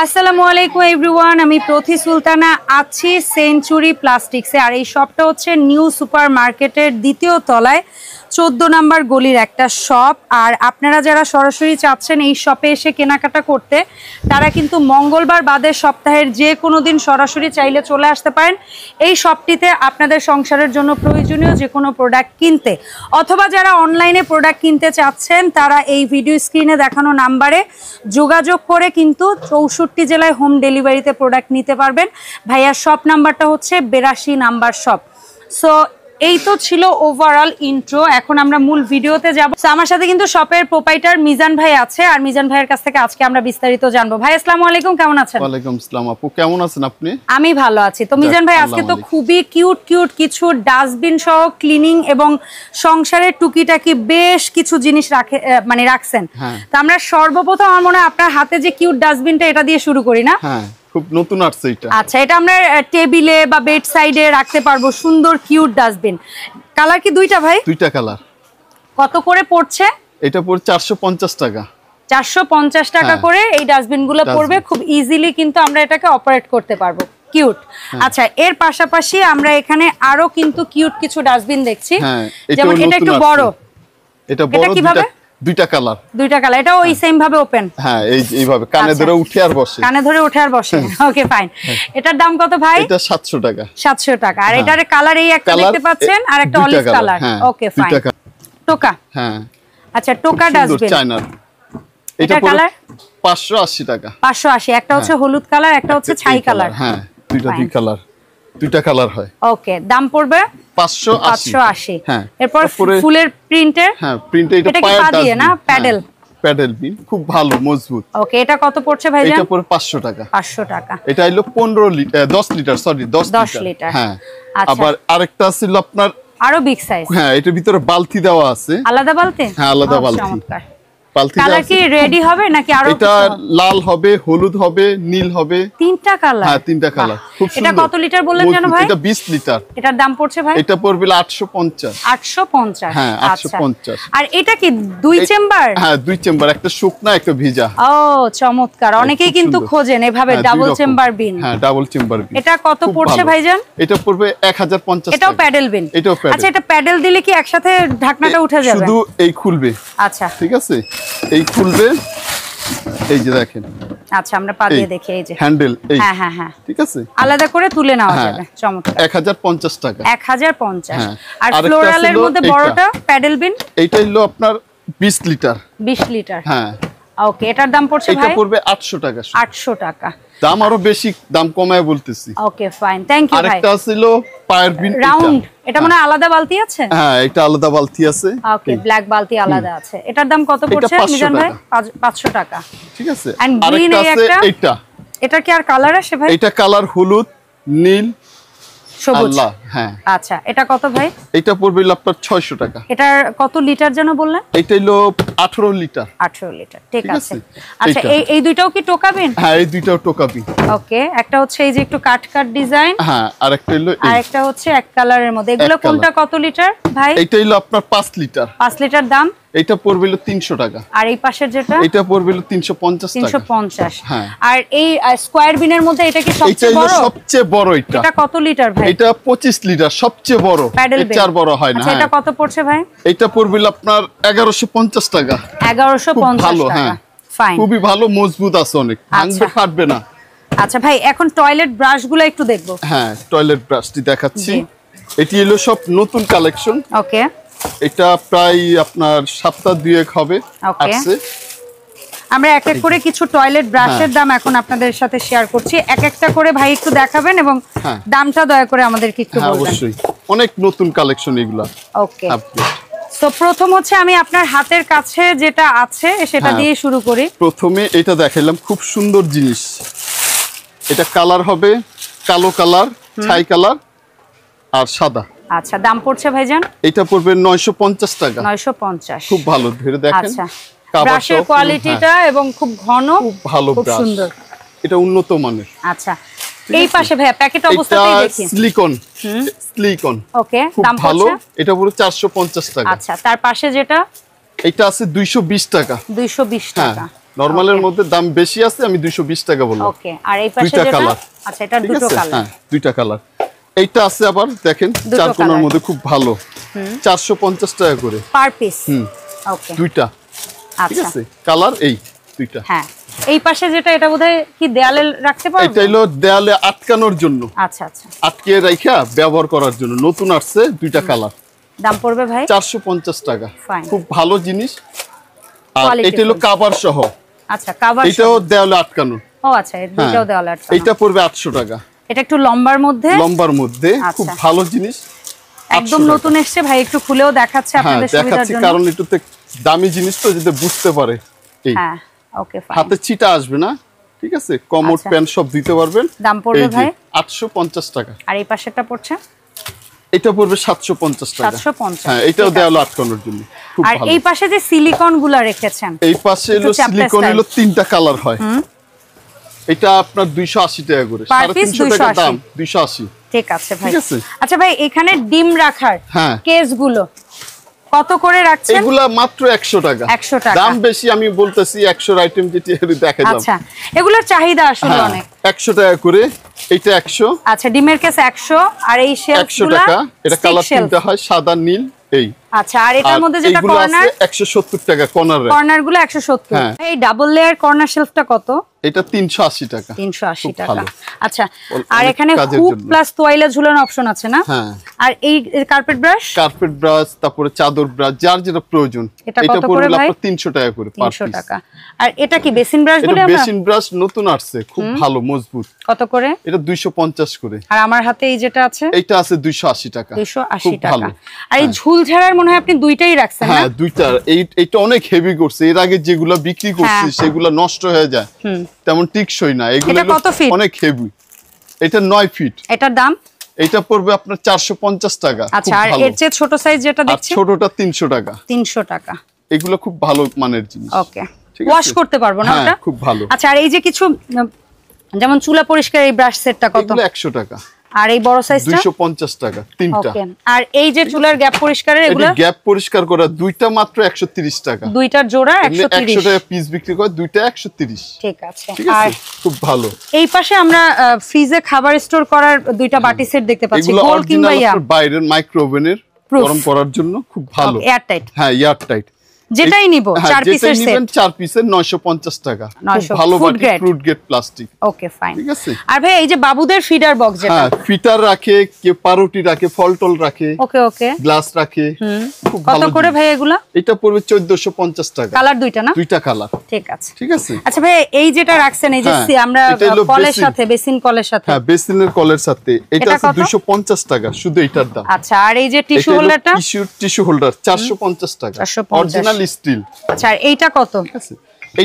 আসসালামু আলাইকুম এভরিওয়ান, আমি প্রতি সুলতানা আছি সেঞ্চুরি প্লাস্টিক্সে। আর এই শপটা হচ্ছে নিউ সুপার মার্কেটের দ্বিতীয় তলায় 14 নম্বর গলির একটা শপ। আর আপনারা যারা সরাসরি চাচ্ছেন এই শপে এসে কেনাকাটা করতে, তারা কিন্তু মঙ্গলবার বাদে সপ্তাহের যে কোনো দিন সরাসরি চাইলে চলে আসতে পারেন এই শপটিতে আপনাদের সংসারের জন্য প্রয়োজনীয় যে কোনো প্রোডাক্ট কিনতে। অথবা যারা অনলাইনে প্রোডাক্ট কিনতে চাচ্ছেন তারা এই ভিডিও স্ক্রিনে দেখানো নাম্বারে যোগাযোগ করে কিন্তু 64 জেলায় হোম ডেলিভারিতে প্রোডাক্ট নিতে পারবেন। ভাইয়ার শপ নাম্বারটা হচ্ছে 82 নাম্বার শপ। সো এই তো ছিল ওভারঅল ইন্ট্রো। এখন আমরা মূল ভিডিওতে যাব। আমার সাথে কিন্তু শপের প্রোপাইটার মিজান ভাই আছে, আর মিজান ভাইয়ের কাছ থেকে আজকে আমরা বিস্তারিত জানবো। ভাই আসসালামু আলাইকুম, কেমন আছেন? ওয়ালাইকুম আসসালাম আপু, কেমন আছেন আপনি? আমি ভালো আছি। তো মিজান ভাই আজকে তো খুবই কিউট কিউট কিছু ডাস্টবিন সহ ক্লিনিং এবং সংসারের টুকিটাকি বেশ কিছু জিনিস রাখছেন। তো আমরা সর্বপ্রথম আমার মনে হয় আপনার হাতে যে কিউট ডাস্টবিনটা, এটা দিয়ে শুরু করি না? হ্যাঁ, খুব নতুন আসছে এটা। আচ্ছা, এটা আমরা টেবিলে বা বেড সাইডে রাখতে পারবো। সুন্দর কিউট ডাস্টবিন। কালার কি দুইটা ভাই? দুইটা কালার। কত করে পড়ছে? এটা পড়ছে 450 টাকা। 450 টাকা করে এই ডাস্টবিনগুলো পড়বে। খুব ইজিলি কিন্তু আমরা এটাকে অপারেট করতে পারবো। কিউট। আচ্ছা, এর পাশাপাশি আমরা এখানে আরো কিন্তু কিউট কিছু ডাস্টবিন দেখছি। যেমন এটা একটু বড়। এটা বড়। কিভাবে? দুইটা কালার। এটা ওই সেম ভাবে ওপেন। হ্যাঁ, এইভাবে কানে ধরে উঠে আর বসে। Okay fine. এটার দাম কত ভাই? এটা 700 টাকা। 700 টাকা। আর এটার কালার এই একটা দেখতে পাচ্ছেন, আর একটা অলিভ কালার। Okay fine. টোকা। হ্যাঁ, আচ্ছা, টোকা ডাস্টবিন চায়না। এটা কালার 580 টাকা। 580। একটা হচ্ছে হলুদ কালার, একটা হচ্ছে ছাই কালার। হ্যাঁ, দুই কালার। দুইটা কালার হয়। ওকে, দাম পড়বে 580। হ্যাঁ, এরপর ফুলের প্রিন্টের। হ্যাঁ, প্রিন্টে এটা পা দিয়ে না, প্যাডেল বিন, খুব ভালো মজবুত। ওকে, এটা কত পড়ছে ভাইজান? এটা পড়ে 500 টাকা। 500 টাকা। এটা হলো 15 লিটার 10 লিটার, সরি 10 লিটার। হ্যাঁ, আবার আরেকটা ছিল আপনার আরো বিগ সাইজ। হ্যাঁ, এটার ভিতরে বালতি দেওয়া আছে। আলাদা বালতি? হ্যাঁ, আলাদা বালতি। চমৎকার। কালার কি রেডি হবে নাকি আরো? এটা লাল হবে, হলুদ হবে, নীল হবে। তিনটা কালার? হ্যাঁ, তিনটা কালার। খুব সুন্দর। এটা কত লিটার বললেন জানো ভাই? এটা 20 লিটার। এটার দাম পড়ছে ভাই? এটা পড়বে 850। 850। হ্যাঁ, 850। আর এটা কি দুই চেম্বার? হ্যাঁ, দুই চেম্বার, একটা শুকনা একটা ভিজা। ও চমৎকার। অনেকেই কিন্তু খোঁজেন এভাবে ডাবল চেম্বার বিন। হ্যাঁ, ডাবল চেম্বার বিন। এটা কত পড়ছে ভাইজান? এটা পড়বে 1050 টাকা। এটাও প্যাডেল বিন? এটাও প্যাডেল। আচ্ছা, এটা প্যাডেল দিলে কি একসাথে ঢাকনাটা উঠে যাবে? শুধু এই খুলবে। আচ্ছা, ঠিক আছে, এই খুলবে। এই যে দেখেন। আচ্ছা, আমরা পা দিয়ে দেখি। এই যে হ্যান্ডেল। এই হ্যাঁ হ্যাঁ হ্যাঁ, ঠিক আছে, আলাদা করে তুলে নেওয়া যাবে। চমৎকার। 1050 টাকা। 1050। আর ফ্লোরালের মধ্যে বড়টা প্যাডেল বিন, এইটা হলো আপনার 20 লিটার। 20 লিটার। হ্যাঁ, ওকে, এটার দাম পড়ছে ভাই? এটা পড়বে 800 টাকা। 800 টাকা। দাম আরো বেশি, দাম কমায় বলতেছি। ওকে ফাইন, থ্যাংক ইউ ভাই। আরেকটা ছিল পায়ার বিন রাউন্ড। এটা মানে আলাদা বালতি আছে? হ্যাঁ, এটা আলাদা বালতি আছে। ওকে, ব্ল্যাক বালতি আলাদা আছে। এটার দাম কত পড়ছে মিজান ভাই? 500 টাকা। ঠিক আছে। আরেকটা আছে এটা। এটা কি আর কালার আসে ভাই? এটা কালার হলুদ, নীল, সবুজ। হ্যাঁ। আচ্ছা, এটা কত ভাই? এটা পড়বে আপনার 600 টাকা। এটার কত লিটার যেন বললেন? এটা হলো 18 লিটার। 18 লিটার, ঠিক আছে। আচ্ছা, এই দুইটাও কি টোকাবিন? হ্যাঁ, এই দুইটাও টোকাবিন। ওকে, একটা হচ্ছে এই যে একটু কাট ডিজাইন। হ্যাঁ, আরেকটা হলো আরেকটা হচ্ছে এক কালারের মধ্যে। এগুলো কোনটা কত লিটার ভাই? এটা হলো আপনার 5 লিটার। 5 লিটার দাম? এটা পড়বে 300 টাকা। আর এই পাশের যেটা? এটা পড়বে 350 টাকা। 350। হ্যাঁ। আর এই স্কয়ার বিনের মধ্যে এটা কি সবচেয়ে বড়? এটা সবচেয়ে বড়। এটা কত লিটার ভাই? এটা 25 লিটার, সবচেয়ে বড়। এটা আর বড় হয় না। আচ্ছা, এটা কত পড়ছে ভাই? এটা পড়বে আপনার 1150 টাকা। 1150 ভালো। টাকা। হ্যাঁ, ফাইন। খুবই ভালো, মজবুত আছে অনেক, ভাঙবে ফাটবে না। আচ্ছা ভাই, এখন টয়লেট ব্রাশগুলো একটু দেখব। হ্যাঁ, টয়লেট ব্রাশটি দেখাচ্ছি। এটি হলো সব নতুন কালেকশন। ওকে, এটা প্রায় আপনার সপ্তাহ দুয়েক হবে আসছে। আমরা এক এক করে কিছু টয়লেট ব্রাশের দাম এখন আপনাদের সাথে শেয়ার করছি। এক একটা করে ভাই একটু দেখাবেন এবং দামটা দয়া করে আমাদেরকে একটু বলবেন। অবশ্যই, অনেক নতুন কালেকশন এগুলা। ওকে, তো প্রথম হচ্ছে আমি আপনার হাতের কাছে যেটা আছে সেটা দিয়ে শুরু করি। প্রথমে এটা দেখাইলাম, খুব সুন্দর জিনিস। এটা কালার হবে কালো কালার, ছাই কালার আর সাদা। আচ্ছা, দাম পড়ছে ভাইজান? এটা পড়বে 950 টাকা। 950। খুব ভালো, ধরে দেখেন। আচ্ছা, ব্রাশের কোয়ালিটিটা এবং খুব ঘন, খুব ভালো, খুব সুন্দর। এটা উন্নত মানের। আচ্ছা, এই পাশে ভাইয়া প্যাকেট অবস্থাতেই দেখি। সিলিকন। ওকে, দাম ভালো। এটা পুরো 450 টাকা। আচ্ছা, তার পাশে যেটা? এটা আছে 220 টাকা। 220 টাকা। নরমালের মধ্যে দাম বেশি আছে, আমি 220 টাকা বললাম। ওকে, আর এই পাশে যেটা, আচ্ছা এটা দুটো কালার। হ্যাঁ, দুইটা কালার। এইটা আছে আবার দেখেন চার কোণার মধ্যে, খুব ভালো, 450 টাকা করে পার পিস। ওকে, দুইটা। ঠিক আছে, কালার এই দুইটা। হ্যাঁ, এই পাশে যেটা, এটা বোধহয় কি দেয়ালে রাখতে পারবো? এটা হলো দেয়ালে আটকানোর জন্য। আচ্ছা আচ্ছা, আটকে রাখা ব্যবহার করার জন্য, নতুন আসছে, দুইটা কালার। দাম পড়বে ভাই 450 টাকা। খুব ভালো জিনিস। আর এটা হলো কভার সহ। আচ্ছা, কভার, এটাও দেয়ালে আটকানো। ও আচ্ছা, এটাও দেয়ালে আটকানো। এটা পড়বে 800 টাকা। এটা একটু লম্বার মধ্যে, খুব ভালো জিনিস, একদম নতুন এসেছে ভাই, একটু খুলেও দেখাচ্ছে আপনাদের সুবিধার জন্য। কারণ একটু দামি জিনিস তো, যদি বুঝতে পারে। হ্যাঁ, ওকে, ফাইন। হাতে চিটা আসবে না, ঠিক আছে, কমোড প্যান্ট সব দিতে পারবেন। দাম পড়বে ভাই 850 টাকা। আর এই পাশেরটা পড়ছে, এটা পড়বে 750 টাকা। 750। হ্যাঁ, এটাও দেওয়ালে আটকানোর জন্য খুব আর ভালো। এই পাশে যে সিলিকন গুলা রেখেছেন, এই পাশে হলো সিলিকন, হলো তিনটা কালার হয়। এটা আপনার 280 টাকা করে, 350 টাকা দাম, 280। ঠিক আছে ভাই। আচ্ছা ভাই, এখানে ডিম রাখার কেস গুলো কত করে রাখছেন? এগুলা মাত্র 100 টাকা। 100 টাকা দাম বেশি, আমি বলতেছি 100 আইটেম যেটি দেখাইলাম। আচ্ছা, এগুলোর চাহিদা আসলে অনেক। 100 টাকা করে, এটা 100। আচ্ছা, ডিমের কেস 100, আর এই শেলফ 100 টাকা। এটা কালার তিনটা হয়, সাদা, নীল, এই। আচ্ছা, আর এটার মধ্যে যেটা কর্নার, 170 টাকা কর্নার গুলো 170। এই ডাবল লেয়ার কর্নার শেলফটা কত? এটা 380 টাকা। 380 টাকা। আচ্ছা, আর এখানে হুক প্লাস তোয়াইলা ঝুলানো অপশন আছে না? হ্যাঁ। আর এই কার্পেট ব্রাশ, তারপরে চাদর ব্রাশ, যার যেটা প্রয়োজন। এটা পড়বে আপনার 300 টাকা করে, 300 টাকা। আর এটা কি বেসিন ব্রাশ বলে আমরা? বেসিন ব্রাশ নতুন আসছে, খুব ভালো, মজবুত। কত করে? এটা 250 করে। আর আমার হাতে এই যেটা আছে, এটা আছে 280 টাকা। 280 টাকা। আর এই ঝুল ঝাড়ার মনে হয় আপনি দুইটাই রাখছেন না? হ্যাঁ, দুইটা। এইটা অনেক হেভি করছে, এর আগে যেগুলা বিক্রি করছি সেগুলা নষ্ট হয়ে যায়, তেমন টিকসই না। এগুলো অনেক হেভি। এটা 9 ফিট। এটার দাম? এটা পড়বে আপনার 450 টাকা। আচ্ছা, আর এর চেয়ে ছোট সাইজ যেটা দেখছি, ছোটটা 300 টাকা। 300 টাকা। এগুলো খুব ভালো মানের জিনিস। ওকে, ওয়াশ করতে পারবো না ওটা? খুব ভালো। আচ্ছা, আর এই যে কিছু যেমন চুলা পরিষ্কার এই ব্রাশ সেটটা কত? এগুলো 100 টাকা। আর এই বড় সাইজটা 250 টাকা, তিনটা। ওকে, আর এই যে চুলার গ্যাপ পরিষ্কারের, এগুলো গ্যাপ পরিষ্কার করা দুইটা মাত্র 130 টাকা। দুইটার জোড়া 130 টাকা পিস বিক্রি করে, দুইটা 130। ঠিক আছে। আর খুব ভালো। এই পাশে আমরা ফ্রিজে খাবার স্টোর করার দুইটা বাটি সেট দেখতে পাচ্ছি, গোল কিংবা বাইরের মাইক্রোওভেনের গরম করার জন্য খুব ভালো, এয়ারটাইট। হ্যাঁ, এয়ারটাইট। যেটাই নিব 4 পিসের সেট, 4 পিসের 950 টাকা। খুব ভালো বাটি, ফ্রুট গ্রেড প্লাস্টিক। ওকে, ফাইন। ঠিক আছে। আর ভাই এই যে বাবুদের ফিডার বক্স, যেটা ফিটার রাখে, কে পাউরুটি রাখে, ফলটল রাখে, ওকে, গ্লাস রাখে, খুব কত করে ভাই এগুলা? এটা পড়বে 1450 টাকা। কালার দুইটা না? দুইটা কালার। ঠিক আছে, ঠিক আছে। আচ্ছা ভাই, এই যেটা রাখছেন, এই যে আমরা কলের সাথে, বেসিন কলের সাথে, হ্যাঁ, বেসিনের কলের সাথে, এটা আছে 250 টাকা শুধু এটার দাম। আচ্ছা, আর এই যে টিস্যু হোল্ডারটা? টিস্যু হোল্ডার 450 টাকা, অরিজিনাল স্টিল। আচ্ছা, আর এইটা কত?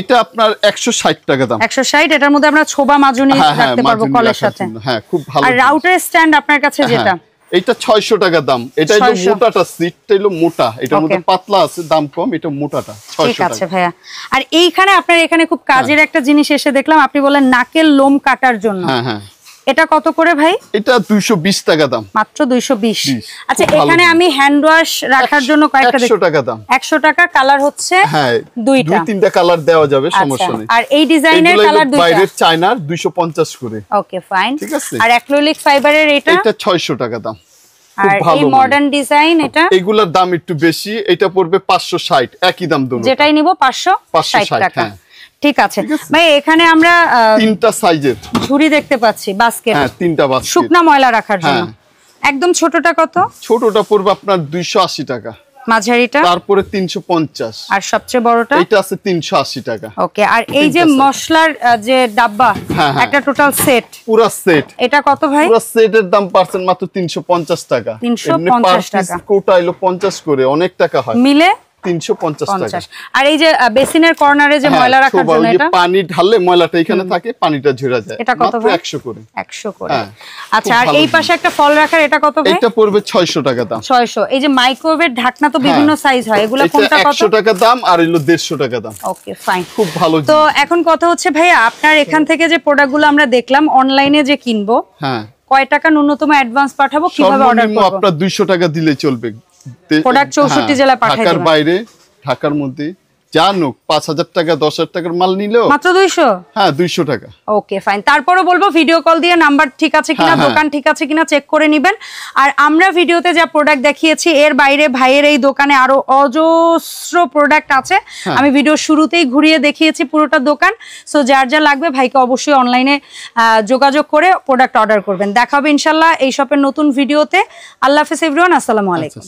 এটা আপনার 160 টাকা দাম। 160। এটার মধ্যে আমরা ছোবা মাজুনি রাখতে পারবো কলের সাথে। হ্যাঁ, খুব ভালো। আর রাউটার স্ট্যান্ড আপনার কাছে যেটা, এটা 600 টাকা দাম। এটা হলো মোটাটা, সিটটা হলো মোটা, এটার মধ্যে পাতলা আছে, দাম কম, এটা মোটাটা 600 টাকা। ঠিক আছে ভাইয়া। আর এইখানে আপনার এখানে খুব কাজের একটা জিনিস এসে দেখলাম, আপনি বলেন নাকের লোম কাটার জন্য। হ্যাঁ হ্যাঁ। এটা কত করে ভাই? এটা 220 টাকা দাম। মাত্র 220। আচ্ছা, এখানে আমি হ্যান্ড ওয়াশ রাখার জন্য কয়েকটা 100 টাকা দাম। 100 টাকা। কালার হচ্ছে দুইটা, 2-3টা কালার দেওয়া যাবে, সমস্যা নেই। আর এই ডিজাইনের কালার দুইটা, বাইরের চায়নার 250 করে। ওকে, ফাইন। ঠিক আছে। আর অ্যাক্রিলিক ফাইবারের এটা 600 টাকা দাম। আর এই মডার্ন ডিজাইন এটা, এগুলোর দাম একটু বেশি, এটা পড়বে 560, একই দাম দুটো। যেটাই নিব 560 টাকা। ঠিক আছে ভাই, এখানে আমরা তিনটা সাইজের ঝুড়ি দেখতে পাচ্ছি, বাস্কেট। হ্যাঁ, তিনটা বাস্কেট, শুকনা ময়লা রাখার জন্য। একদম ছোটটা কত? ছোটটা পড়বে আপনার 280 টাকা, মাঝারিটা তারপরে 350, আর সবচেয়ে বড়টা এটা আছে 380 টাকা। ওকে, আর এই যে মশলার যে ডাব্বা, একটা টোটাল সেট, পুরো সেট, এটা কত ভাই? পুরো সেটের দাম পাচ্ছেন মাত্র 350 টাকা। 350 টাকা। কোটা হলো 50 করে, অনেক টাকা হয়, মিলে 350 টাকা। আর এই যে বেসিনের কর্নারে যে ময়লা রাখার জন্য, এটা পানি ঢাললে ময়লাটা এখানে থাকে, পানিটা ঝরে যায়, এটা কত ভাই? 100 করে। 100 করে। আচ্ছা, আর এই পাশে একটা ফল রাখার, এটা কত ভাই? এটা পড়বে 600 টাকা দাম। 600। এই যে মাইক্রোওয়েভের ঢাকনা তো বিভিন্ন সাইজ হয়, এগুলা কোনটা কত? 100 টাকা দাম, আর হলো 150 টাকা দাম। ওকে, ফাইন, খুব ভালো। তো এখন কথা হচ্ছে ভাইয়া, আপনার এখান থেকে যে প্রোডাক্টগুলো আমরা দেখলাম, অনলাইনে যে কিনবো, হ্যাঁ, কয় টাকা ন্যূনতম অ্যাডভান্স পাঠাবো, কিভাবে অর্ডার করব? আপনার 200 টাকা দিলে চলবে। প্রোডাক্ট 64 জেলা পাঠাই দেব। ঢাকার বাইরে, ঢাকার মধ্যে জানো 5000 টাকা 10000 টাকার মাল নিলেও মাত্র 200। হ্যাঁ 200 টাকা। Okay fine. তারপরে বলবো ভিডিও কল দিয়ে নাম্বার ঠিক আছে কিনা, দোকান ঠিক আছে কিনা চেক করে নেবেন। আর আমরা ভিডিওতে যা প্রোডাক্ট দেখিয়েছি এর বাইরে ভাইয়ের এই দোকানে আরো অজস্র প্রোডাক্ট আছে। আমি ভিডিও শুরুতেই ঘুরিয়ে দেখিয়েছি পুরোটা দোকান। সো যার যা লাগবে ভাইকে অবশ্যই অনলাইনে যোগাযোগ করে প্রোডাক্ট অর্ডার করবেন। দেখা হবে ইনশাল্লাহ এই শপের নতুন ভিডিওতে। আল্লাহ হাফেজ এভরিওয়ান, আসসালামু আলাইকুম।